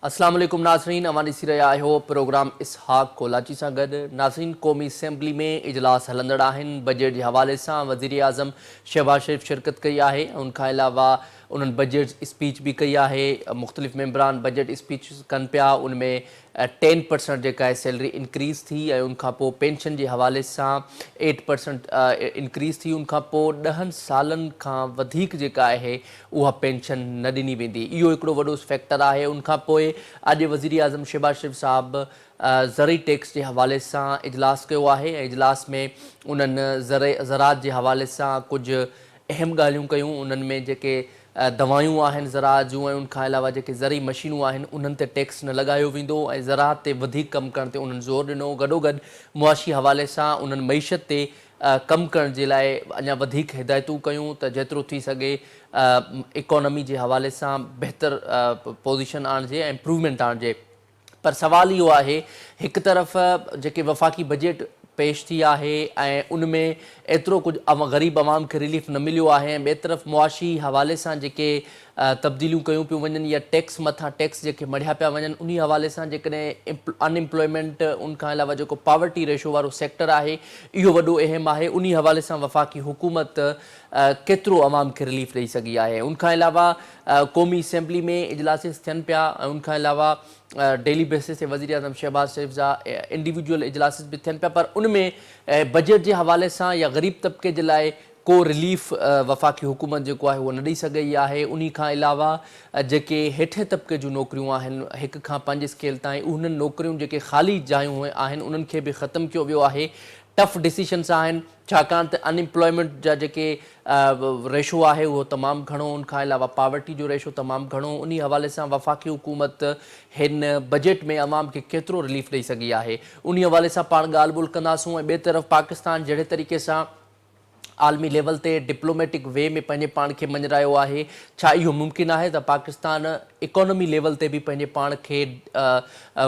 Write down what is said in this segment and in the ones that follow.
अस्सलाम वालेकुम नाज़रीन, अवां ॾिसी रहिया आहियो प्रोग्राम इसहाक़ कोलाची सां गॾु। नाज़रीन, क़ौमी असैम्बली में इजलास हलंदड़ आहिनि। बजट जे हवाले सां वज़ीर आज़म शहबाज शरीफ़ शिरकत कई आहे। उन खां अलावा उन्हनि बजट स्पीच बि कई आहे। मुख़्तलिफ़ मेंबरान बजट स्पीच कनि पिया। उनमें 10% जेका आहे सैलरी इंक्रीज़ थी ऐं उनखां पोइ पेंशन जे हवाले सां 8% इंक्रीज़ थी। उनखां पोइ 10 सालनि खां वधीक जेका आहे उहा पेंशन न ॾिनी वेंदी। इहो हिकिड़ो वॾो फैक्टर आहे। उनखां पोइ अॼु वज़ीर आज़म शहबाज शरीफ़ साहब ज़रई टैक्स जे हवाले सां इजलास कयो आहे ऐं इजलास में उन्हनि ज़राअत जे हवाले सां कुझु अहम ॻाल्हियूं कयूं। उन्हनि में जेके दवायूं आहिनि ज़राअत जूं ऐं उनखां अलावा जेके ज़रई मशीनूं आहिनि उन्हनि ते टैक्स न लॻायो वेंदो ऐं ज़राअत ते वधीक कमु करण ते उन्हनि ज़ोर ॾिनो। गॾोगॾु मुआशी हवाले सां उन्हनि मईशत ते कमु करण जे लाइ अञा वधीक हिदायतूं कयूं त जेतिरो थी सघे इकोनॉमी जे हवाले सां बहितर पोज़ीशन आणिजे ऐं इम्प्रूवमेंट आणिजे। पर सवाल इहो आहे, हिकु तरफ़ जेके वफ़ाक़ी बजट पेश थी आहे ऐं उनमें एतिरो कुझु ग़रीब अवाम खे रिलीफ न मिलियो आहे ऐं ॿिए तरफ़ मुआशी हवाले सां जेके तब्दीलियूं कयूं पियूं वञनि या टैक्स मथां टैक्स जेके मढ़िया पिया वञनि उन हवाले सां जेकॾहिं अनएम्प्लॉयमेंट उनखां अलावा जेको पावर्टी रेशो वारो सेक्टर आहे इहो वॾो अहम आहे। उन हवाले सां वफ़ाक़ी हुकूमत केतिरो अवाम खे रिलीफ ॾेई सघी आहे। उनखां अलावा क़ौमी असैम्बली में इजलासिस थियनि पिया ऐं उनखां अलावा डेली बेसिस ते वज़ीर आज़म शहबाज शरीफ़ जा इंडिविजुअल इजलासिस बि थियनि पिया। पर उनमें बजट जे हवाले सां या ग़रीब तबिके जे लाइ को रिलीफ वफ़ाक़ी हुकूमत जेको आहे उहो न ॾेई सघई आहे। उन खां अलावा जेके हेठे तबिके जूं नौकरियूं आहिनि 1 खां 5 स्केल ताईं उन्हनि नौकरियूं जेके ख़ाली जायूं आहिनि उन्हनि खे बि ख़तमु कयो वियो आहे। टफ डिसीशन्स आहिनि छाकाणि त अनएम्प्लॉयमेंट जा जेके रेशो आहे उहो तमामु घणो, उनखां अलावा पावर्टी जो रेशो तमामु घणो। उन हवाले सां वफ़ाक़ी हुकूमत हिन बजट में अवाम खे केतिरो रिलीफ ॾेई सघी आहे उन हवाले सां पाण ॻाल्हि ॿोल कंदासूं। ऐं ॿिए तरफ़ पाकिस्तान जहिड़े तरीक़े सां आलमी लेवल ते डिप्लोमेटिक वे में पंहिंजे पाण खे मञरायो आहे, छा इहो मुमकिन आहे त पाकिस्तान इकोनॉमी लेवल ते बि पंहिंजे पाण खे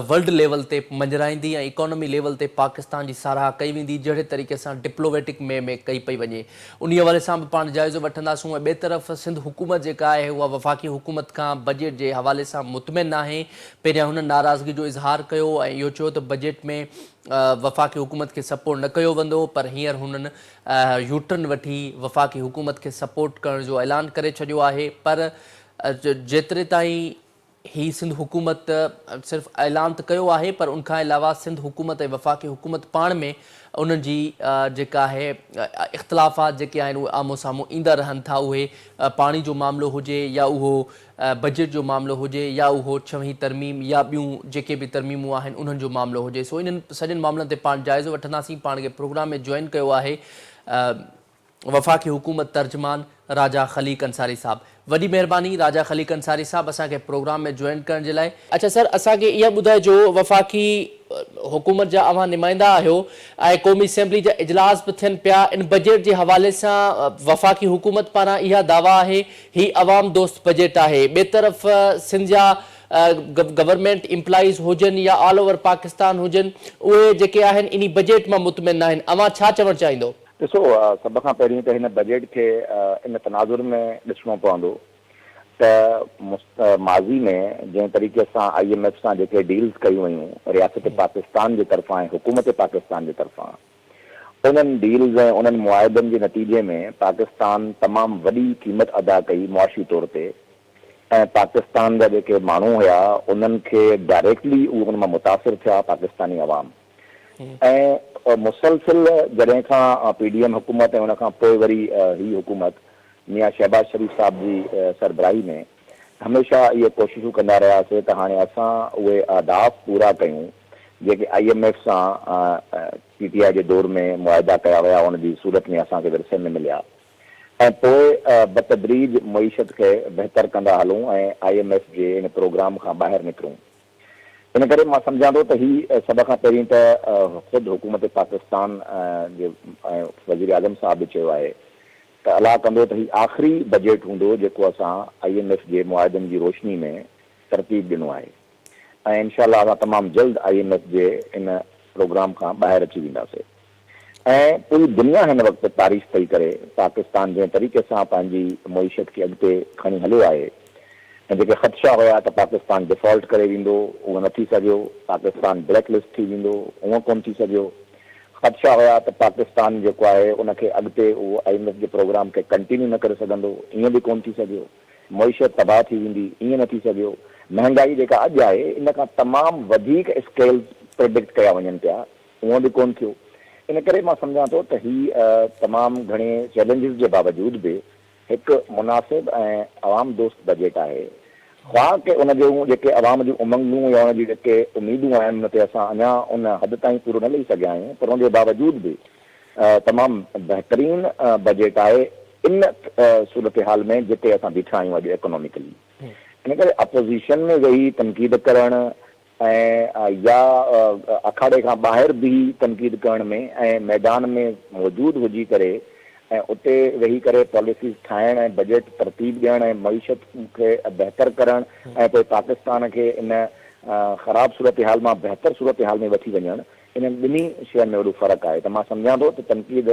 वर्ल्ड लेवल ते मञराईंदी ऐं इकोनॉमी लेवल ते पाकिस्तान जी साराह कई वेंदी जहिड़े तरीक़े सां डिप्लोमेटिक में कई पई वञे। उन हवाले सां बि पाण जाइज़ो वठंदासूं। ऐं ॿिए तरफ़ सिंध हुकूमत जेका आहे उहा वफ़ाक़ी हुकूमत खां बजट जे हवाले सां मुतमिन आहे। पहिरियां हुननि नाराज़गी जो इज़हार कयो ऐं इहो चयो त बजट में वफ़ाक़ी हुकूमत खे सपोर्ट न कयो वेंदो, पर हींअर हुननि यूटर्न वठी वफ़ाक़ी हुकूमत खे सपोर्ट करण जो ऐलान करे छॾियो आहे। पर जेतिरे ताईं ही सिंध हुकूमत सिर्फ़ु ऐलान त कयो आहे पर उनखां अलावा सिंध हुकूमत ऐं वफ़ाक़ी हुकूमत पाण में उन्हनि जी जेका आहे इख़्तिलाफ़ात जेके आहिनि उहे आम्हूं साम्हूं ईंदा रहनि था। उहे पाणी जो मामिलो हुजे या उहो बजट जो मामिलो हुजे या उहो 6वीं तरमीम या ॿियूं जेके बि तरमीमूं आहिनि उन्हनि जो मामिलो हुजे। सो इन्हनि सॼनि मामलनि ते पाण जाइज़ो वठंदासीं। पाण खे प्रोग्राम में जॉइन कयो आहे वफ़ाक़ी हुकूमत तर्जुमान राजा ख़लीक़ अंसारी साहब। वॾी महिरबानी राजा ख़लीक़ अंसारी साहब असांखे प्रोग्राम में जॉइन करण जे लाइ। अच्छा सर, असांखे इहा ॿुधाइजो, वफ़ाक़ी हुकूमत जा अवां नुमाइंदा आहियो ऐं क़ौमी असैम्बली जा इजलास बि थियनि पिया। इन बजट जे हवाले सां वफ़ाक़ी हुकूमत पारां इहा दावा आहे ही अवाम दोस्त बजट आहे। ॿिए तरफ़ सिंध जा गवर्नमेंट एम्प्लॉइज़ हुजनि या ऑल ओवर पाकिस्तान हुजनि उहे जेके आहिनि इन बजट मां मुतमिन आहिनि। अवां छा चवणु चाहींदो? ॾिसो, सभ खां पहिरीं त हिन बजट खे इन तनाज़ुर में ॾिसणो पवंदो त माज़ी में जंहिं तरीक़े सां IMF सां जेके डील्स कयूं वयूं रियासत पाकिस्तान जे तरफ़ां ऐं हुकूमत पाकिस्तान जे तरफ़ां, उन्हनि डील्स ऐं उन्हनि मुआहिदनि जे नतीजे में पाकिस्तान तमामु वॾी क़ीमत अदा कई मुआशी तौर ते ऐं पाकिस्तान जा जेके माण्हू हुया उन्हनि खे डायरेक्टली उन मां मुतासिर थिया पाकिस्तानी अवाम। ऐं मुसलसिल जॾहिं खां PDM हुकूमत ऐं उनखां पोइ वरी ही हुकूमत मियां शहबाज शरीफ़ साहब जी सरबराही में हमेशह इहे कोशिशूं कंदा रहियासीं त हाणे असां उहे अहदाफ़ पूरा कयूं जेके IMF सां PTI जे दौर में मुआहिदा कया विया उनजी सूरत में असांखे विरसे में मिलिया ऐं पोइ बतदरीज मईशत खे बहितर कंदा हलूं ऐं IMF जे इन प्रोग्राम खां ॿाहिरि निकिरूं। इन करे मां सम्झां थो त ही सभ खां पहिरीं त ख़ुदि हुकूमत पाकिस्तान जे वज़ीर आज़म साहब बि चयो आहे त अलाह कंदो त ही आख़िरी बजट हूंदो जेको असां IMF जे मुआहिदनि जी रोशनी में तरतीब ॾिनो आहे ऐं इनशाअल्लाह असां तमामु जल्द IMF जे इन प्रोग्राम खां ॿाहिरि अची वेंदासीं। ऐं पूरी दुनिया हिन वक़्तु तारीफ़ पई करे पाकिस्तान जंहिं तरीक़े सां पंहिंजी मईशत खे अॻिते खणी हलियो आहे ऐं जेके ख़दशा हुया त पाकिस्तान डिफॉल्ट करे वेंदो, उहो न थी सघियो। पाकिस्तान ब्लैक लिस्ट थी वेंदो, उहो कोन थी सघियो। ख़दशा हुया त पाकिस्तान जेको आहे उनखे अॻिते उहो IMF जे प्रोग्राम खे कंटिन्यू न करे सघंदो, ईअं बि कोन थी सघियो। मईशत तबाह थी वेंदी, ईअं न थी सघियो। महांगाई जेका अॼु आहे इन खां तमामु वधीक स्केल प्रिडिक्ट कया वञनि पिया, उहो बि कोन थियो। इन करे मां सम्झां थो त हीउ तमामु घणे चैलेंजिस जे बावजूद बि हिकु मुनासिब ऐं अवाम दोस्त बजट आहे। ख़्वाह के उन जूं जेके अवाम जूं उमंगूं या उनजी जेके उमीदूं आहिनि उन ते असां अञा उन हद ताईं पूरो न लही सघिया आहियूं, पर उनजे बावजूद बि तमामु बहितरीन बजट आहे इन सूरत हाल में जिते असां बीठा आहियूं अॼु इकोनॉमिकली। इन करे अपोज़िशन में वेही तनक़ीद करणु ऐं या अखाड़े खां ॿाहिरि बि तनक़ीद करण में ऐं मैदान में मौजूदु हुजी करे ऐं उते वेही करे पॉलिसीज़ ठाहिणु ऐं बजट तरतीब ॾियणु ऐं मईशत खे बहितर करणु ऐं पोइ पाकिस्तान खे इन ख़राबु सूरत हाल मां बहितर सूरत हाल में वठी वञणु, इन्हनि ॿिन्ही शयुनि में वॾो फ़र्क़ु आहे। त मां सम्झां थो त तनक़ीद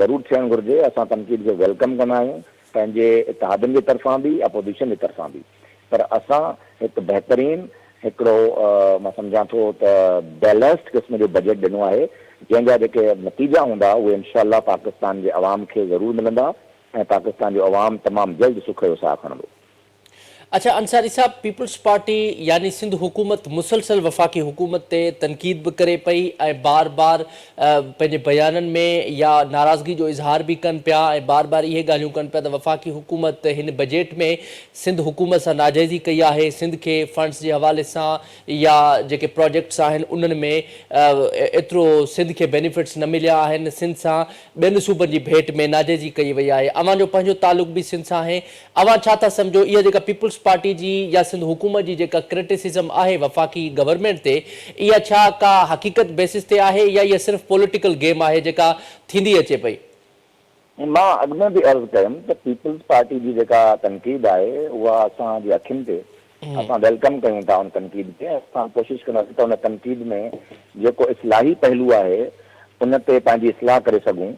ज़रूरु थियणु घुरिजे। असां तनक़ीद खे वेलकम कंदा आहियूं, पंहिंजे इत्तेहादनि जे तरफ़ां बि अपोज़िशन जे तरफ़ां बि। पर असां हिकु बहितरीन हिकिड़ो मां सम्झां थो त बैलेंस्ड क़िस्म जो बजट ॾिनो आहे, जंहिंजा जेके नतीजा हूंदा उहे इनशाअल्लाह पाकिस्तान जे अवाम खे ज़रूरु मिलंदा ऐं पाकिस्तान जो अवाम तमामु जल्द सुख जो साह खणंदो। अच्छा अंसारी साहब, पीपल्स पार्टी यानी सिंध हुकूमत मुसलसल वफ़ाक़ी हुकूमत ते तनक़ीद बि करे पई ऐं बार बार पंहिंजे बयाननि में या नाराज़गी जो इज़हार बि कनि पिया ऐं बार बार इहे ॻाल्हियूं कनि पिया त वफ़ाक़ी हुकूमत हिन बजट में सिंध हुकूमत सां नाजाइज़ी कई आहे, सिंध खे फंड्स जे हवाले सां या जेके प्रोजेक्ट्स आहिनि उन्हनि में एतिरो सिंध खे बेनिफिट्स न मिलिया आहिनि, सिंध सां ॿियनि सूबनि जी भेट में नाजाइज़ी कई वई आहे। अव्हां जो पंहिंजो तालुक़ बि सिंध सां आहे। अव्हां छा था सम्झो, इहा जेका पीपल्स पार्टी जी या सिंध हुकूमत जी जेका क्रिटिसिज़म आहे वफ़ाक़ी गवर्नमेंट ते, इहा छा का हक़ीक़त बेसिस ते आहे या इहा सिर्फ़ु पॉलिटिकल गेम आहे जेका थींदी अचे पई? मां अॻु में बि अर्ज़ु कयुमि त पीपल्स पार्टी जी जेका तनक़ीद आहे उहा असांजी अखियुनि ते असां वेलकम कयूं था उन तनक़ीद खे। असां कोशिशि कंदासीं त उन तनक़ीद में जेको इस्लाही पहलू आहे उन ते पंहिंजी इस्लाह करे सघूं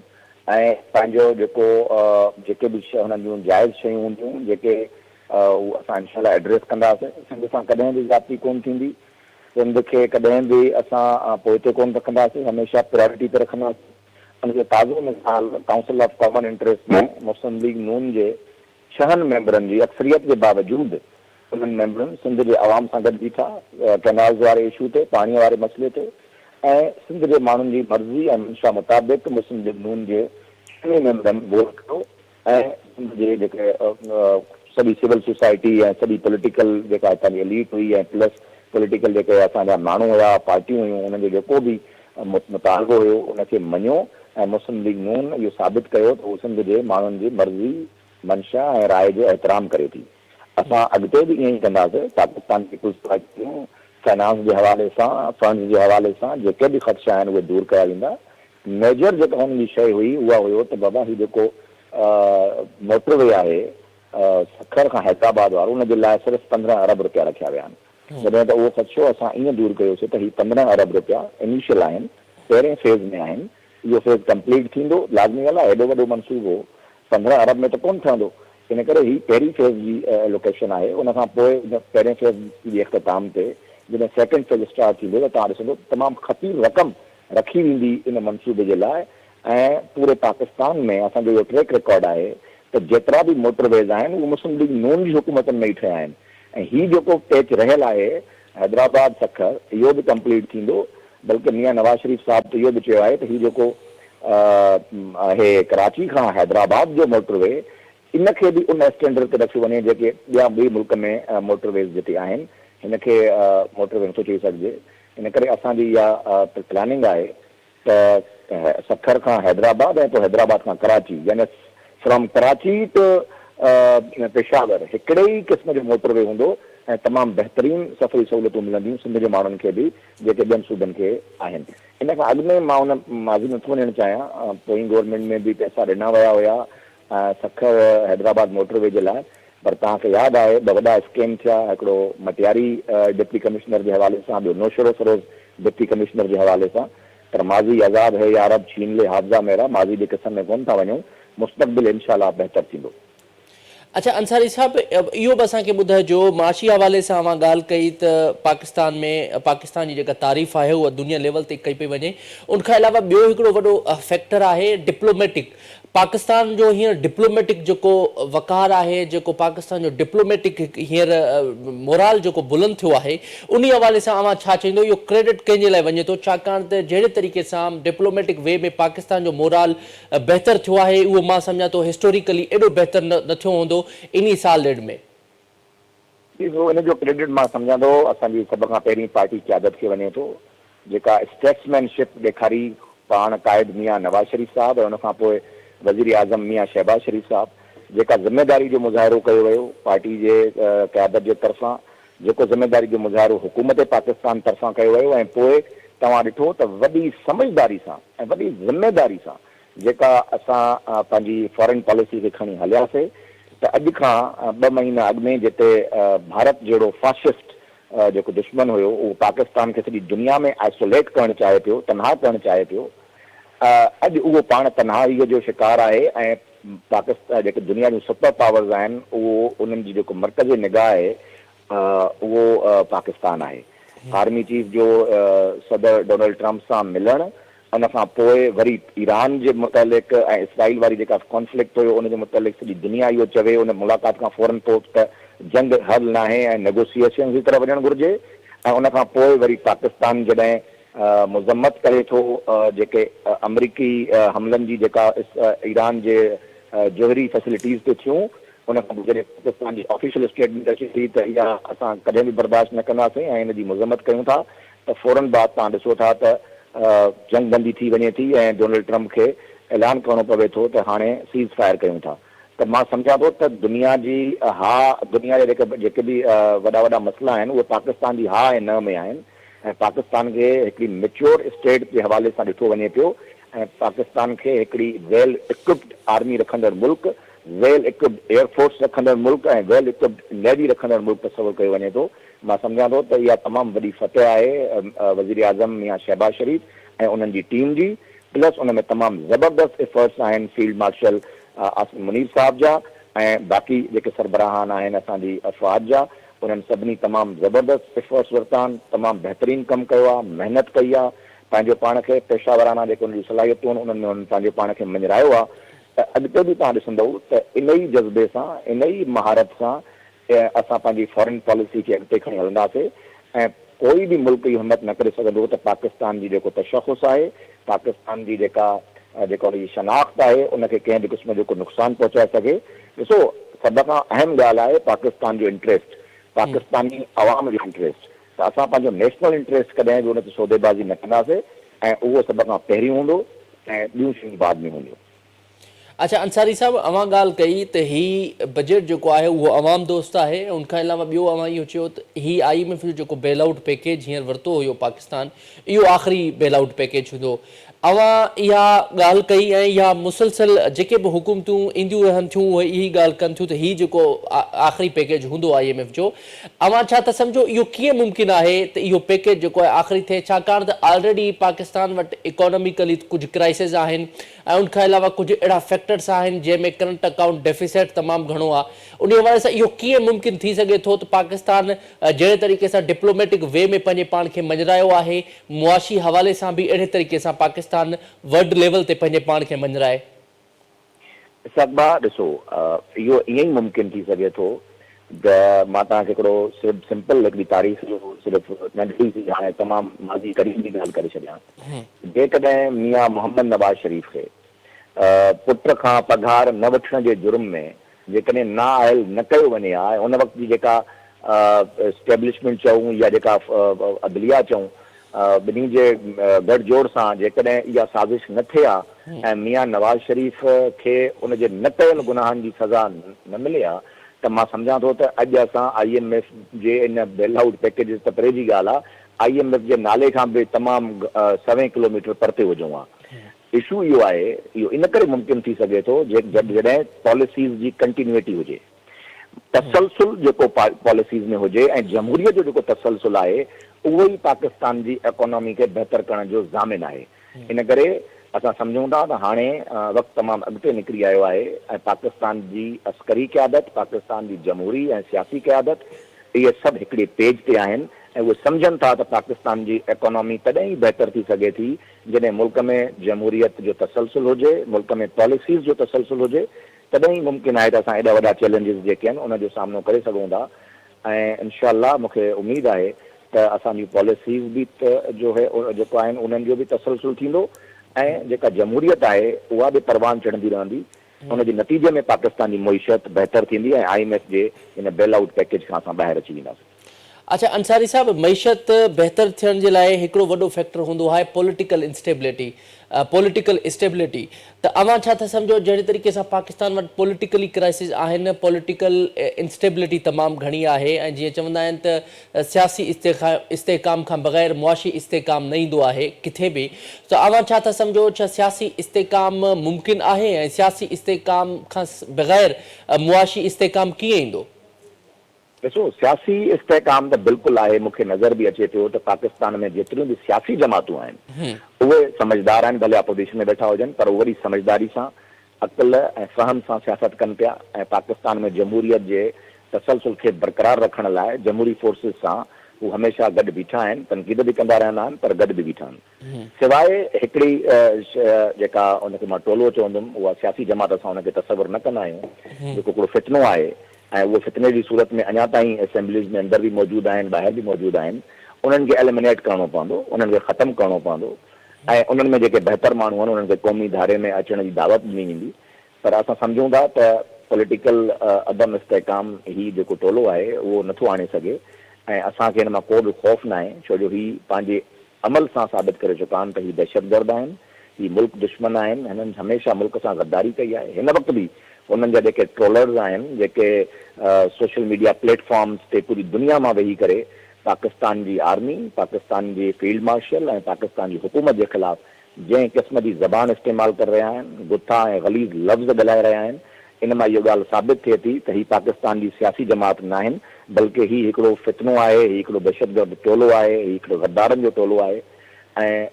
ऐं पंहिंजो जेको जेके बि हुननि जूं जाइज़ शयूं हूंदियूं जेके उहो असां इनशाअल्लाह एड्रेस कंदासीं। सिंध सां कॾहिं बि ज़ाती कोन थींदी, सिंध खे कॾहिं बि असां पोइ ते कोन रखंदासीं, हमेशह प्रायोरिटी ते रखंदासीं। उनजो ताज़ो मिसाल काउंसिल ऑफ कॉमन इंटरेस्ट में मुस्लिम लीग नून जे 6 मेंबरनि जी अक्सरियत जे बावजूदि उन्हनि मेंबरनि सिंध जे अवाम सां गॾु बीठा कैनाल्स वारे इशू ते, पाणीअ वारे मसइले ते, ऐं सिंध जे माण्हुनि जी मर्ज़ी ऐं मंशा मुताबिक़ मुस्लिम लीग नून जे 6 मेंबरनि वोट कयो ऐं सिंध जे जेके सॼी सिविल सोसाइटी ऐं सॼी पॉलिटिकल जेका हितां जी एलीट हुई ऐं प्लस पॉलिटिकल जेके असांजा माण्हू हुया, पार्टियूं हुयूं, उन्हनि जो जेको बि मुतालबो हुयो उनखे मञियो ऐं मुस्लिम लीग नून इहो साबित कयो त उहो सिंध जे माण्हुनि जी मर्ज़ी, मंशा ऐं राय जो एहतराम करे थी। असां अॻिते बि ईअं ई कंदासीं। पाकिस्तान पीपल्स पार्टी जूं फाइनेंस जे हवाले सां, फंड्स जे हवाले सां जेके बि ख़दशा आहिनि उहे दूरि कया वेंदा। मेजर जेका हुन जी शइ हुई उहा हुयो त बाबा हीउ जेको मोटरवे आहे सखर खां हैदराबाद वारो, उनजे लाइ सिर्फ़ु 15 अरब रुपया रखिया विया आहिनि। जॾहिं त उहो ख़दशो असां ईअं दूरि कयोसीं त हीउ 15 अरब रुपया इनिशियल आहिनि, पहिरें फेज़ में आहिनि। इहो फेज़ कंप्लीट थींदो लाज़मी ॻाल्हि आहे, हेॾो वॾो मनसूबो 15 अरब में त कोन ठहंदो। इन करे ही पहिरीं फेज़ जी लोकेशन आहे। उन खां पोइ पहिरें फेज़ जी इख़्तिताम ते जॾहिं सेकेंड फेज़ स्टार्ट थींदो त तव्हां ॾिसंदो तमामु ख़तीर रक़म रखी वेंदी इन मनसूबे जे लाइ। ऐं पूरे पाकिस्तान में असांजो इहो ट्रैक रिकॉर्ड आहे त जेतिरा बि मोटरवेज़ आहिनि उहे मुस्लिम लीग नून जी हुकूमतनि में ई ठहिया आहिनि। ऐं हीउ जेको पैच रहियल आहे हैदराबाद सखर, इहो बि कंप्लीट थींदो। बल्कि मियां नवाज़ शरीफ़ साहब त इहो बि चयो आहे त हीउ जेको आहे कराची खां हैदराबाद जो मोटरवे, इनखे बि उन स्टैंडर्ड ते रखियो वञे जेके ॿिया ॿिए मुल्क में मोटरवेज़ जेके आहिनि हिनखे मोटरवे नथो चई सघिजे। इन करे असांजी इहा प्लानिंग आहे त सखर खां हैदराबाद ऐं पोइ हैदराबाद खां कराची, यानी फ्रॉम कराची टू पेशावर हिकिड़े ई क़िस्म जो मोटरवे हूंदो ऐं तमामु बहितरीन सफ़री सहूलियतूं मिलंदियूं सिंध जे माण्हुनि खे बि जेके ॿियनि सूबनि खे आहिनि। इन खां अॻु में मां हुन माज़ी नथो वञणु चाहियां, पोइ गवर्नमेंट में बि पैसा ॾिना विया हुया सखर हैदराबाद मोटरवे जे लाइ। पर तव्हांखे यादि आहे ॿ वॾा स्कैम थिया, हिकिड़ो मटियारी डिप्टी कमिश्नर जे हवाले सां, ॿियो नौशरो सरोज डिप्टी कमिश्नर जे हवाले सां। पर माज़ी आज़ाद है यारब छीन ले हाफ़ज़ा मेरा, माज़ी जे क़िस्म में कोन था वञूं, मुस्तक़बिल इनशाअल्लाह बहितर थींदो। अच्छा अंसारी साहब, इहो बि असांखे ॿुधाइजो, माशी हवाले सां अवां ॻाल्हि कई त पाकिस्तान जी जेका तारीफ़ आहे उहा दुनिया लेवल ते कई पई वञे। उनखां अलावा ॿियो हिकिड़ो वॾो फैक्टर आहे डिप्लोमेटिक। पाकिस्तान जो हींअर डिप्लोमेटिक जेको वक़ार आहे, जेको पाकिस्तान जो डिप्लोमेटिक हींअर मोराल जेको बुलंद थियो आहे, उन हवाले सां अवां छा चईंदो? इहो क्रेडिट कंहिंजे लाइ वञे थो? छाकाणि त जहिड़े तरीक़े सां डिप्लोमेटिक वे में पाकिस्तान जो मोराल बहितर थियो आहे, उहो मां सम्झां थो हिस्टोरिकली एॾो बहितर न थियो हूंदो इन साल ॾेढ में। इन जो क्रेडिट मां सम्झां थो असांजी सभ खां पहिरीं पार्टी क़यादत खे वञे थो, जेका स्टेट्समैनशिप ॾेखारी पाण क़ाइद मियां नवाज़ शरीफ़ साहब ऐं उनखां पोइ वज़ीर आज़म मियां शहबाज शरीफ़ साहब, जेका ज़िम्मेदारी जो मुज़ाहिरो कयो वियो पार्टी जे क़यादत जे तरफ़ां, जेको ज़िम्मेदारी जो मुज़ाहिरो हुकूमत पाकिस्तान तरफ़ां कयो वियो, ऐं पोइ तव्हां ॾिठो त वॾी समझदारी सां ऐं वॾी ज़िम्मेदारी सां जेका असां पंहिंजी फॉरेन पॉलिसी खे खणी हलियासीं, त अॼु खां 2 महीना अॻु में जिते भारत जहिड़ो फाशिस्ट जेको दुश्मन हुयो उहो पाकिस्तान खे सॼी दुनिया में आइसोलेट करणु चाहे पियो, तनहा करणु चाहे पियो, अॼु उहो पाण तनहाईअ जो शिकार आहे। ऐं पाकिस्तान जेके दुनिया जूं सुपर पावर्स आहिनि उहो उन्हनि जी जेको मर्कज़ी निगाह आहे उहो पाकिस्तान आहे। आर्मी चीफ जो सदर डोनाल्ड ट्रंप सां मिलणु, उन खां पोइ वरी ईरान जे मुतालिक़ ऐं इसराइल वारी जेका कॉन्फ्लिक्ट हुयो उनजे मुतालिक़ सॼी दुनिया इहो चवे उन मुलाक़ात खां फौरन पोइ त जंग हल न आहे ऐं नेगोसिएशन जी तरफ़ वञणु घुरिजे। ऐं उन खां पोइ वरी पाकिस्तान जॾहिं मुज़म्मत करे थो जेके अमरीकी हमलनि जी जेका ईरान जे जोहरी फैसिलिटीज़ ते थियूं, उन खां पोइ जॾहिं पाकिस्तान जी ऑफिशियल स्टेटमेंट अचे थी त इहा असां कॾहिं बि बर्दाश्त न कंदासीं ऐं इन जी मुज़म्मत कयूं था, त फौरन बाद तव्हां ॾिसो था त जंग बंदी थी वञे थी ऐं डोनाल्ड ट्रंप खे ऐलान करणो पवे थो त हाणे सीज़ फायर कयूं था। त मां सम्झां थो त दुनिया जी दुनिया जा जेके बि वॾा वॾा मसइला आहिनि उहे पाकिस्तान जी हा ऐं न में आहिनि, ऐं पाकिस्तान खे हिकिड़ी मेच्योर स्टेट जे हवाले सां ॾिठो वञे पियो, ऐं पाकिस्तान खे हिकिड़ी वेल इक्विप्ड आर्मी रखंदड़ मुल्क, वेल इक्विप्ड एयरफोर्स रखंदड़ मुल्क ऐं वेल इक्विप्ड नेवी रखंदड़ मुल्क तस्वुरु कयो वञे थो। मां सम्झां थो त इहा तमामु वॾी फतह आहे वज़ीर आज़म मियां शहबाज शरीफ़ ऐं उन्हनि जी टीम जी, प्लस उन में तमामु ज़बरदस्त एफर्ट्स आहिनि फील्ड मार्शल आसिम मुनीर साहब जा ऐं बाक़ी जेके सरबराहान आहिनि असांजी अफ़वाज जा, उन्हनि सभिनी तमामु ज़बरदस्त एफर्ट्स वरिता आहिनि, तमामु बहितरीनु कमु कयो आहे, महिनत कई आहे, पंहिंजो पाण खे पेशावराना जेके उन्हनि जी सलाहियतूं आहिनि उन्हनि में उन्हनि पंहिंजे पाण खे मञरायो आहे। त अॻिते बि तव्हां ॾिसंदव त इन ई जज़्बे सां, इन ई महारत सां असां पंहिंजी फॉरेन पॉलिसी खे अॻिते खणी हलंदासीं ऐं कोई बि मुल्क इहो हिमत न करे सघंदो त पाकिस्तान जी जेको तशख़ुस आहे, पाकिस्तान जी जेका हुनजी शनाख़्त आहे उनखे कंहिं बि क़िस्म जो को नुक़सानु पहुचाए सघे। ॾिसो, सभ खां अहम ॻाल्हि आहे पाकिस्तान जो इंट्रस्ट, पाकिस्तानी अवाम जो इंट्रस्ट। त असां पंहिंजो नेशनल इंट्रस्ट कॾहिं बि उन ते सौदेबाज़ी न कंदासीं ऐं उहो सभ खां पहिरीं हूंदो ऐं ॿियूं शयूं बाद में हूंदियूं। अच्छा अंसारी साहब, अवां ॻाल्हि कई त ही बजट जेको आहे उहो अवाम दोस्त आहे, उनखां अलावा ॿियो अवां इहो चयो त ही IMF जो जेको बेल आउट पैकेज हींअर वरितो हुयो पाकिस्तान, इहो आख़िरी बेल आउट पैकेज हूंदो। अवां इहा ॻाल्हि कई ऐं इहा मुसलसल जेके बि हुकूमतूं ईंदियूं रहनि थियूं उहे इहा ॻाल्हि कनि थियूं त हीउ जेको आख़िरी पैकेज हूंदो IMF जो, अवां छा था सम्झो इहो कीअं मुमकिन आहे त इहो पैकेज जेको आहे आख़िरी थिए? छाकाणि त ऑलरेडी पाकिस्तान वटि इकोनॉमिकली कुझु क्राइसिस आहिनि ऐं उनखां अलावा कुझु अहिड़ा फैक्टर्स आहिनि जंहिंमें करंट अकाउंट डेफिसिट तमामु घणो आहे। उन हवाले सां इहो कीअं मुमकिन थी सघे थो त पाकिस्तान जहिड़े तरीक़े सां डिप्लोमेटिक वे में पंहिंजे पाण खे मञरायो आहे, मुआशी हवाले सां बि अहिड़े तरीक़े सां पाकिस्तान वर्ल्ड लेवल ते पंहिंजे पाण खे मञराए? सभा ॾिसो, इहो ईअं ई मुमकिन थी सघे थो त मां तव्हांखे हिकिड़ो सिर्फ़ु सिंपल हिकिड़ी तारीख़ जो सिर्फ़ु नंढी सी हाणे तमामु माज़ी करीब जी ॻाल्हि करे छॾियां। जेकॾहिं मियां मोहम्मद नवाज़ शरीफ़ खे पुट खां पघार न वठण जे जुर्म में जेकॾहिं नाअहल न कयो वञे हा, उन वक़्त जी जेका स्टेब्लिशमेंट चऊं या जेका अदलिया चऊं, ॿिन्ही जे गठजोड़ सां जेकॾहिं इहा साज़िश न थिए हा ऐं मियां नवाज़ शरीफ़ खे उनजे न कयल गुनाहनि जी सज़ा न मिले हा, त मां सम्झां थो त अॼु असां IMF जे इन बेल आउट पैकेज त परे जी ॻाल्हि आहे, IMF जे नाले खां बि तमामु 100 किलोमीटर परते हुजूं हा। इशू इहो आहे, इहो इन करे मुमकिन थी सघे थो जॾहिं पॉलिसीज़ जी कंटिन्यूटी हुजे, तसलसुल जेको पॉलिसीज़ में हुजे ऐं जमहूरियत जो जेको तसलसुल आहे उहो ई पाकिस्तान जी इकोनॉमी खे बहितर करण जो ज़ामिन आहे। इन करे असां सम्झूं था त हाणे वक़्तु तमामु अॻिते निकिरी आयो आहे ऐं पाकिस्तान जी अस्करी क़यादत, पाकिस्तान जी जमहूरी ऐं सियासी क़यादत इहे सभु हिकिड़े पेज ते आहिनि ऐं उहे सम्झनि था त पाकिस्तान जी इकोनॉमी तॾहिं ई बहितर थी सघे थी जॾहिं मुल्क में जमहूरियत जो तसलसल हुजे, मुल्क में पॉलिसीज़ जो तसलसल हुजे, तॾहिं ई मुमकिन आहे त असां एॾा वॾा चैलेंजिस जेके आहिनि उन जो सामनो करे सघूं था। ऐं इनशा अल्लाह मूंखे उमेदु आहे त असांजी पॉलिसीज़ बि जो है जेको आहिनि उन्हनि जो बि तसलसल थींदो ऐं जेका जमहूरियत आहे उहा बि परवान चढ़ंदी रहंदी। उनजे नतीजे में पाकिस्तान जी मईशत बहितर थींदी ऐं IMF जे इन बेल आउट पैकेज खां असां ॿाहिरि अची वेंदासीं। अच्छा अंसारी साहब, मईशत बहितर थियण जे लाइ हिकिड़ो वॾो फैक्टर हूंदो आहे पॉलिटिकल इंस्टेबिलिटी, पॉलिटिकल स्टेबिलिटी। त अवां छा था सम्झो जहिड़े तरीक़े सां पाकिस्तान वटि पॉलिटिकली क्राइसिस आहिनि, पॉलिटिकल इंस्टेबिलिटी तमामु घणी आहे ऐं जीअं चवंदा आहिनि त सियासी इस्तेकाम खां बग़ैर मुआशी इस्तेकाम न ईंदो आहे किथे बि। त अवां छा था सम्झो, छा सियासी इस्तेकाम मुमकिन आहे ऐं सियासी इस्तेकाम खां बग़ैर मुआशी इस्तेकाम कीअं ईंदो? ॾिसो, सियासी इस्तेकाम त बिल्कुलु आहे। मूंखे नज़र बि अचे पियो त पाकिस्तान में जेतिरियूं बि सियासी जमातूं आहिनि उहे समझदार आहिनि, भले अपोजिशन में वेठा हुजनि पर उहे वरी समझदारी सां, अक़ल ऐं फ़हम सां सियासत कनि पिया ऐं पाकिस्तान में जमहूरियत जे तसलसल खे बरक़रार रखण लाइ जमहूरी फोर्सिस सां हू हमेशह गॾु बीठा आहिनि, तनक़ीद बि कंदा रहंदा आहिनि पर गॾु बि बीठा आहिनि। सवाइ हिकिड़ी जेका उनखे मां टोलो चवंदुमि, उहा सियासी जमात असां उनखे तसवुरु न कंदा आहियूं, जेको हिकिड़ो फितनो आहे ऐं उहो फितने जी सूरत में अञा ताईं असेंबलीज़ में अंदरि बि मौजूदु आहिनि, ॿाहिरि बि मौजूदु आहिनि। उन्हनि खे एलिमिनेट करिणो पवंदो, उन्हनि खे ख़तमु करिणो पवंदो ऐं उन्हनि में जेके बहितर माण्हू आहिनि उन्हनि खे क़ौमी धारे में अचण जी दावत ॾिनी वेंदी। पर असां सम्झूं था त पॉलिटिकल अदम इस्तेकाम ही जेको टोलो आहे उहो नथो आणे सघे ऐं असांखे हिन मां को बि ख़ौफ़ न आहे, छो जो ही पंहिंजे अमल सां साबित करे चुका आहिनि त ही दहशतगर्द आहिनि, ही मुल्क दुश्मन आहिनि, हिननि हमेशह मुल्क सां गद्दारी कई आहे। हिन वक़्तु बि उन्हनि जा जेके ट्रोलर्स आहिनि, जेके सोशल मीडिया प्लेटफॉर्म्स ते पूरी दुनिया मां वेही करे पाकिस्तान जी आर्मी, पाकिस्तान जी फील्ड मार्शल ऐं पाकिस्तान जी हुकूमत जे ख़िलाफ़ जंहिं क़िस्म जी ज़बान इस्तेमालु करे रहिया आहिनि, गुथा ऐं ग़लीज़ लफ़्ज़ ॻाल्हाए रहिया आहिनि, इन मां इहो ॻाल्हि साबित थिए थी त ही पाकिस्तान जी सियासी जमात न आहिनि, बल्कि ही हिकिड़ो फितनो आहे, ही हिकिड़ो दहशतगर्द टोलो आहे, ही हिकिड़ो गद्दारनि जो टोलो आहे। ऐं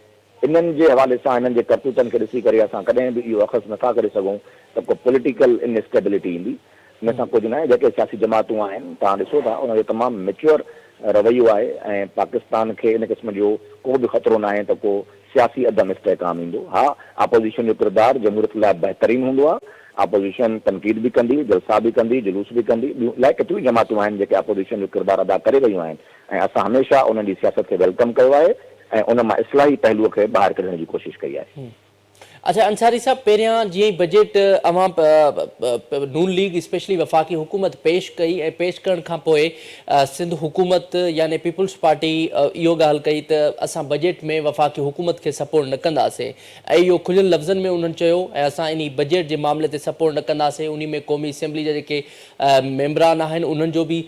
इन्हनि जे हवाले सां, हिननि जे करतूतनि खे ॾिसी करे असां कॾहिं बि इहो अख़ज़ नथा करे सघूं त को पॉलिटिकल इनस्टेबिलिटी ईंदी। हिन सां कुझु न आहे। जेके सियासी जमातूं आहिनि तव्हां ॾिसो था उनजो तमामु मेच्योर रवैयो आहे ऐं पाकिस्तान खे इन क़िस्म जो को बि ख़तरो न आहे त को सियासी अदम इस्तेकाम ईंदो। हा, अपोज़िशन जो किरदारु जमहूरियत लाइ बहितरीन हूंदो आहे, अपोज़िशन तनक़ीद बि कंदी, जलसा बि कंदी, जुलूस बि कंदी, ॿियूं इलाही केतिरियूं जमातूं आहिनि जेके अपोज़िशन जो किरदारु अदा करे रहियूं आहिनि ऐं असां हमेशह उन्हनि जी सियासत खे वेलकम कयो आहे ऐं उन मां इस्लाही पहलूअ खे ॿाहिरि कढण जी कोशिशि कई आहे। अच्छा अंसारी साहब, पहिरियां जीअं ई बजट अवां नून लीग स्पेशली वफ़ाक़ी हुकूमत पेश कई ऐं पेश करण खां पोइ सिंध हुकूमत यानी पीपुल्स पार्टी इहो ॻाल्हि कई त असां बजट में वफ़ाक़ी हुकूमत खे सपोर्ट न कंदासीं ऐं इहो खुलियल लफ़्ज़नि में उन्हनि चयो ऐं असां इन बजट जे मामले ते सपोर्ट न कंदासीं। उन में क़ौमी असेंबली जा जेके मेंबरान आहिनि उन्हनि जो बि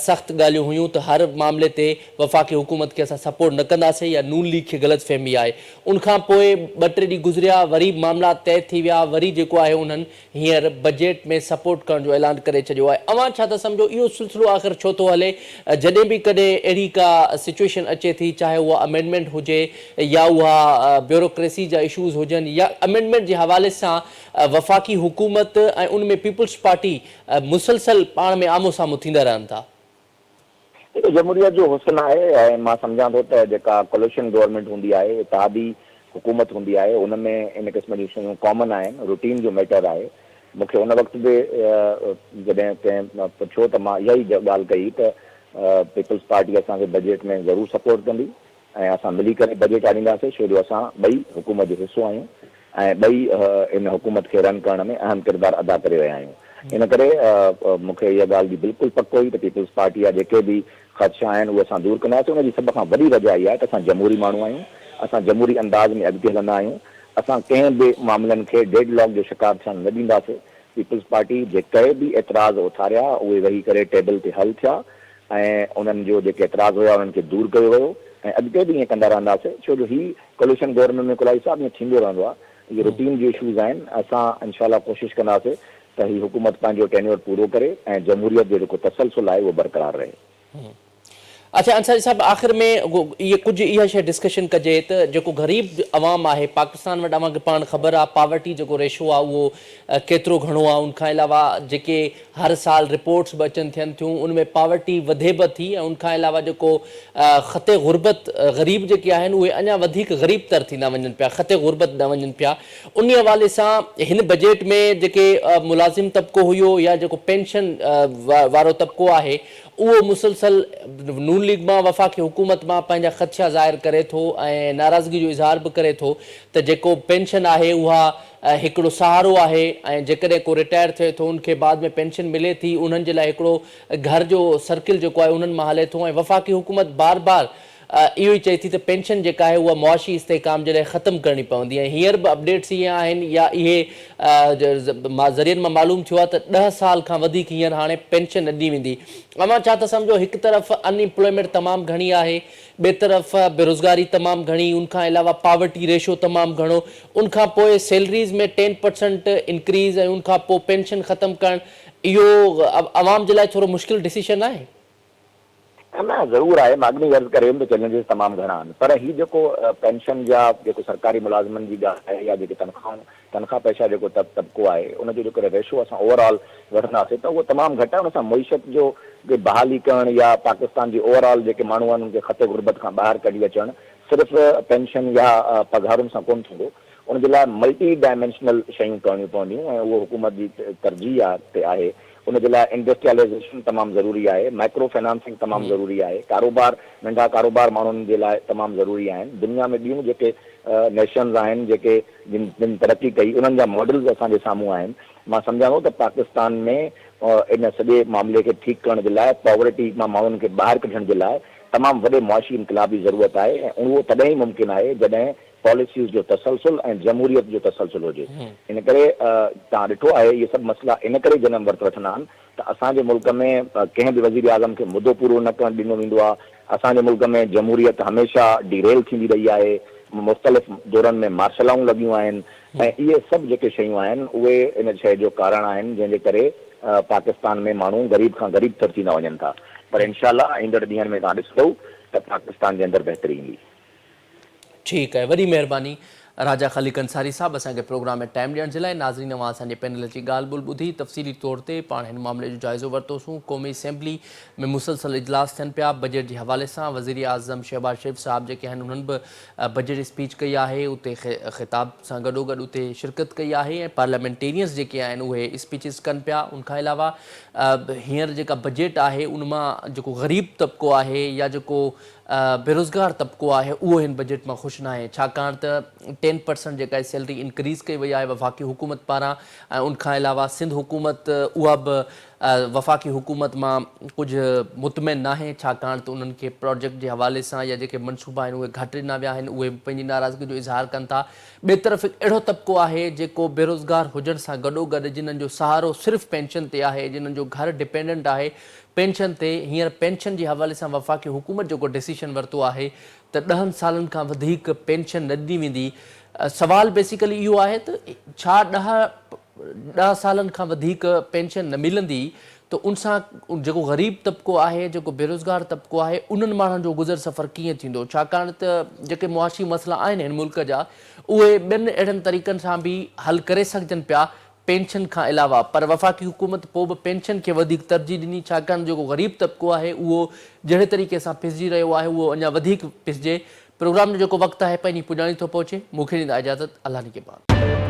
सख़्तु ॻाल्हियूं हुयूं त हर मामले ते वफ़ाक़ी हुकूमत खे असां सपोर्ट न कंदासीं या नून लीग खे ग़लतफ़हमी आहे। उनखां पोइ 2-3 ॾींहं गुज़रिया, वरी मामला तय थी विया, वरी जेको आहे उन्हनि हींअर बजट में सपोर्ट करण जो ऐलान करे छॾियो आहे। अवां छा था सम्झो इहो सिलसिलो आख़िर छो थो हले? जॾहिं बि कॾहिं अहिड़ी का सिचुएशन अचे थी, चाहे उहा अमेंडमेंट हुजे या उहा ब्यूरोक्रेसी जा इशूज़ हुजनि या अमेंडमेंट जे हवाले सां वफ़ाक़ी हुकूमत ऐं उन में पीपुल्स पार्टी मुसलसल पाण में आमो साम्हूं थींदा रहनि था। जमहूरियत जो हुस्न आहे ऐं मां सम्झां थो त जेका कोलिशन गवर्नमेंट हूंदी आहे, इत्तेहादी हुकूमत हूंदी आहे, उन में इन क़िस्म जूं शयूं कॉमन आहिनि, रूटीन जो मैटर आहे। मूंखे उन वक़्तु बि जॾहिं कंहिं पुछियो त मां इहा ई ॻाल्हि कई त पीपुल्स पार्टी असांखे बजट में ज़रूरु सपोर्ट कंदी ऐं असां मिली करे बजट आणींदासीं, छो जो असां ॿई हुकूमत जो हिसो आहियूं ऐं ॿई इन हुकूमत खे रन करण में अहम किरदारु अदा करे रहिया आहियूं। इन करे मूंखे इहा ॻाल्हि जी बिल्कुलु पक हुई त पीपुल्स पार्टी जा जेके बि ख़दशा आहिनि उहे असां दूरि कंदासीं। उनजी सभ खां वॾी वजह इहा आहे त असां जमहूरी माण्हू आहियूं, असां जमहूरी अंदाज़ में अॻिते हलंदा आहियूं, असां कंहिं बि मामलनि खे डेड लॉक जो शिकार थियण न ॾींदासीं। पीपुल्स पार्टी जेके बि एतिराज़ उथारिया उहे वेही करे टेबल ते हल थिया ऐं उन्हनि जो जेके एतिराज़ हुया उन्हनि खे दूरि कयो वियो ऐं अॻिते बि ईअं कंदा रहंदासीं, छो जो ही कोलिशन गवर्नमेंट में कुलाई साहब ईअं थींदो रहंदो आहे। इहे रूटीन जो इशूज़ आहिनि। असां इंशाल्लाह कोशिशि कंदासीं त ही हुकूमत पंहिंजो टेन्योर पूरो करे ऐं जमहूरियत जो जेको तसलसल आहे उहो बरक़रार रहे। अच्छा अंसारी साहब, आख़िर में ये कुछ इहा शइ डिस्कशन कजे त जेको ग़रीब अवाम आहे पाकिस्तान वटि अवांखे पाण ख़बर आहे पावर्टी जेको रेशो आहे उहो केतिरो घणो आहे। उनखां अलावा जेके हर साल रिपोर्ट्स बि अचनि थियनि थियूं उनमें पावर्टी वधे बि थी ऐं उनखां अलावा जेको ख़ते ग़ुर्बत ग़रीब जेके आहिनि उहे अञा वधीक ग़रीब तर थींदा वञनि पिया, ख़ते ग़ुर्बत न वञनि पिया। उन हवाले सां हिन बजट में जेके मुलाज़िम तबिको हुयो या जेको पेंशन वारो तबिको आहे उहो मुसलसल नून लीग मां वफ़ाक़ी हुकूमत मां पंहिंजा ख़दशा ज़ाहिर करे थो ऐं नाराज़गी जो इज़हार बि करे थो त जेको पेंशन आहे उहा हिकिड़ो सहारो आहे ऐं जेकॾहिं को रिटायर थिए थो उनखे बाद में पेंशन मिले थी उन्हनि जे लाइ हिकिड़ो घर जो सर्किल जेको आहे उन्हनि मां हले थो ऐं वफ़ाक़ी हुकूमत बार बार इहो ई चए थी त पेंशन जेका आहे उहा मुआशी इस्तेहकाम जे लाइ ख़तमु करणी पवंदी ऐं हींअर बि अपडेट्स इहे आहिनि या इहे ज़रियनि मां मालूम थियो आहे त 10 साल खां वधीक हींअर हाणे पेंशन न ॾी वेंदी। अवां छा त सम्झो हिकु तरफ़ अनएम्प्लॉयमेंट तमामु घणी आहे, ॿिए तरफ़ बेरोज़गारी तमामु घणी, उनखां अलावा पावर्टी रेशो तमामु घणो, उनखां पोइ सैलरीज़ में 10% इंक्रीज़ ऐं उनखां पोइ पेंशन ख़तमु करणु इहो अवाम जे लाइ थोरो मुश्किल डिसीशन आहे। न ज़रूरु आहे, मां अॻु अर्ज़ु कयुमि त चैलेंजिस तमामु घणा आहिनि, पर हीउ जेको पेंशन जा जेको सरकारी मुलाज़िमनि जी ॻाल्हि आहे या जेके तनख़्वाह पैसा जेको तबिको आहे उनजो जेको रेशो असां ओवरऑल वठंदासीं त उहो तमामु घटि आहे। उन सां मईशत जो बहाली करणु या पाकिस्तान जी ओवरऑल जेके माण्हू आहिनि उनखे ख़ते ग़ुर्बत खां ॿाहिरि कढी अचणु सिर्फ़ु पेंशन या पघारुनि सां कोन्ह थींदो, उनजे लाइ मल्टी डायमेंशनल शयूं करणियूं पवंदियूं ऐं उहो हुकूमत जी तरजीह आहे। उनजे लाइ इंडस्ट्रियलाइज़ेशन तमामु ज़रूरी आहे, माइक्रो फाइनेंसिंग तमामु ज़रूरी आहे, कारोबार नंढा कारोबार माण्हुनि जे लाइ तमामु ज़रूरी आहिनि। दुनिया में ॿियूं जेके नेशन्स आहिनि जेके जिन तरक़ी कई उन्हनि जा मॉडल्स असांजे साम्हूं आहिनि। मां सम्झां थो त पाकिस्तान में इन सॼे मामले खे ठीकु करण जे लाइ पॉवर्टी मां माण्हुनि खे ॿाहिरि कढण जे लाइ तमामु वॾे मुआशी इनक़िलाब जी ज़रूरत आहे ऐं उहो तॾहिं ई मुमकिन आहे जॾहिं पॉलिसीज़ जो तसलसल ऐं जमहूरियत जो तसलसल हुजे। इन करे तव्हां ॾिठो आहे इहे सभु मसइला इन करे जनम वरित वठंदा आहिनि त असांजे मुल्क में कंहिं बि वज़ीर आज़म खे मुदो पूरो न करणु ॾिनो वेंदो आहे। असांजे मुल्क में जमहूरियत हमेशह डिरेल थींदी रही आहे, मुख़्तलिफ़ दौरनि में मार्शलाऊं लॻियूं आहिनि ऐं इहे सभु जेके शयूं आहिनि उहे इन शइ जो कारण आहिनि जंहिंजे करे पाकिस्तान में माण्हू ग़रीब खां ग़रीब तर थींदा वञनि था। पर इनशाला ईंदड़ ॾींहंनि में तव्हां ॾिसंदव त पाकिस्तान जे अंदरि बहितरी ईंदी। ठीक है, वॾी महिरबानी राजा ख़लीक अंसारी साहब असांखे प्रोग्राम में टाइम ॾियण जे लाइ। नाज़रीन अवां असांजे पैनल जी ॻाल्हि ॿोल ॿुधी तफ़सीली तौर ते पाण हिन मामले जो जाइज़ो वरितोसीं। क़ौमी असेंबली में मुसलसल इजलास थियनि पिया बजट जे हवाले सां। वज़ीर आज़म शहबाज शरीफ़ साहब जेके आहिनि उन्हनि बि बजट स्पीच कई आहे, उते ख़िताब सां गॾोगॾु उते शिरकत कई आहे ऐं पार्लियामेंटेरियंस जेके आहिनि उहे स्पीचिस कनि पिया। उनखां अलावा हींअर जेका बजट आहे उन मां जेको ग़रीब तबिको आहे या जेको बेरोज़गार तबिको आहे उहो हिन बजट मां ख़ुशि न आहे, छाकाणि त 10% जेका सैलरी इंक्रीज़ कई वई आहे वफ़ाक़ी हुकूमत पारां ऐं उनखां अलावा सिंध हुकूमत उहा बि वफ़ाक़ी हुकूमत मां कुझु मुतमिन न आहे, छाकाणि त उन्हनि खे प्रोजेक्ट जे हवाले सां या जेके मनसूबा आहिनि उहे घटि ॾिना विया आहिनि, उहे पंहिंजी नाराज़गी जो इज़हार कनि था। ॿिए तरफ़ हिकु अहिड़ो तबिको आहे जेको बेरोज़गार हुजण सां गॾोगॾु जिन्हनि जो सहारो सिर्फ़ु पेंशन ते आहे, जिन्हनि जो घर डिपेंडेंट आहे पेंशन ते। हींअर पेंशन जे हवाले सां वफ़ाक़ी हुकूमत जेको डिसीशन वरितो आहे त 10 सालनि खां वधीक पेंशन न ॾिनी वेंदी। सवाल बेसिकली इहो आहे त छा 10 सालनि खां वधीक पेंशन न मिलंदी त उन सां जेको ग़रीब तबिको आहे, जेको बेरोज़गार तबिको आहे, उन्हनि माण्हुनि जो गुज़र सफ़र कीअं थींदो, छाकाणि त जेके मुआशी मसइला आहिनि हिन मुल्क जा उहे ॿियनि अहिड़नि तरीक़नि सां बि हल करे सघजनि पिया पेंशन खां अलावा। पर वफ़ाक़ी हुकूमत पोइ बि पेंशन खे वधीक तरजीह ॾिनी, छाकाणि जेको ग़रीब तबिको आहे उहो जहिड़े तरीक़े सां पिसिजी रहियो आहे उहो अञा वधीक पिसिजे। प्रोग्राम जो जेको वक़्तु आहे पंहिंजी पुॼाणी थो पहुचे, मूंखे ॾींदा इजाज़त, अल्लाह निगहबान।